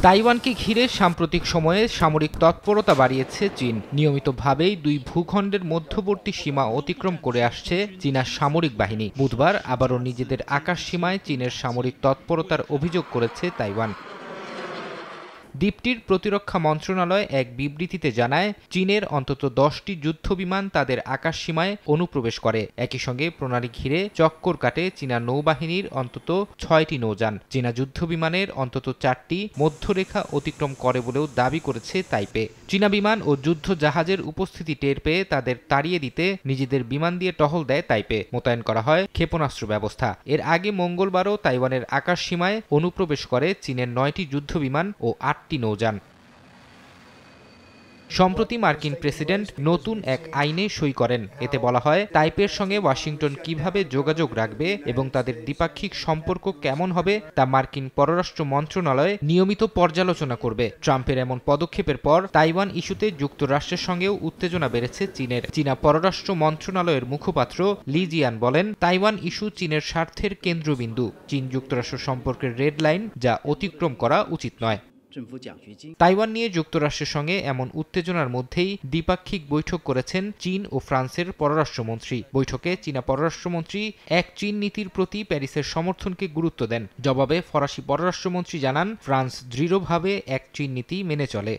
তাইওয়ানকে ঘিরে সাম্প্রতিক সময়ে সামরিক তৎপরতা বাড়িয়েছে চীন। নিয়মিতভাবেই দুই ভূখণ্ডের মধ্যবর্তী সীমা অতিক্রম করে আসছে চীনা সামরিক বাহিনী। বুধবার আবারও নিজেদের আকাশ সীমায় চীনের সামরিক তৎপরতার অভিযোগ করেছে তাইওয়ান। দ্বীপটির প্রতিরক্ষা মন্ত্রণালয় এক বিবৃতিতে জানায়, চীনের অন্তত 10টি যুদ্ধবিমান তাদের আকাশ সীমায় অনুপ্রবেশ করে। একই সঙ্গে প্রণালী ঘিরে চক্কর কাটে চীনা নৌবাহিনীর অন্তত 6টি নৌযান। চীনা যুদ্ধবিমানের অন্তত 4টি মধ্যরেখা অতিক্রম করে বলেও দাবি করেছে তাইপে। চীনা বিমান ও যুদ্ধ জাহাজের উপস্থিতি টের পেয়ে তাদের তাড়িয়ে দিতে নিজেদের বিমান দিয়ে টহল দেয় তাইপে। মোতায়েন করা হয় ক্ষেপণাস্ত্র ব্যবস্থা। এর আগে মঙ্গলবারও তাইওয়ানের আকাশ সীমায় অনুপ্রবেশ করে চীনের 9টি যুদ্ধবিমান ও 8টি নৌযান। সম্প্রতি মার্কিন প্রেসিডেন্ট নতুন এক আইনে সই করেন। এতে বলা হয়, তাইপের সঙ্গে ওয়াশিংটন কিভাবে যোগাযোগ রাখবে এবং তাদের দ্বিপাক্ষিক সম্পর্ক কেমন হবে তা মার্কিন পররাষ্ট্র মন্ত্রণালয় নিয়মিত পর্যালোচনা করবে। ট্রাম্পের এমন পদক্ষেপের পর তাইওয়ান ইস্যুতে যুক্তরাষ্ট্রের সঙ্গেও উত্তেজনা বেড়েছে চীনের। চীনা পররাষ্ট্র মন্ত্রণালয়ের মুখপাত্র লি জিয়ান বলেন, তাইওয়ান ইস্যু চীনের স্বার্থের কেন্দ্রবিন্দু। চীন যুক্তরাষ্ট্র সম্পর্কের রেড লাইন, যা অতিক্রম করা উচিত নয়। তাইওয়ান নিয়ে যুক্তরাষ্ট্রের সঙ্গে এমন উত্তেজনার মধ্যেই দ্বিপাক্ষিক বৈঠক করেছেন চীন ও ফ্রান্সের পররাষ্ট্রমন্ত্রী। বৈঠকে চীনা পররাষ্ট্রমন্ত্রী এক চীন নীতির প্রতি প্যারিসের সমর্থনকে গুরুত্ব দেন। জবাবে ফরাসি পররাষ্ট্রমন্ত্রী জানান, ফ্রান্স দৃঢ়ভাবে এক চীন নীতি মেনে চলে।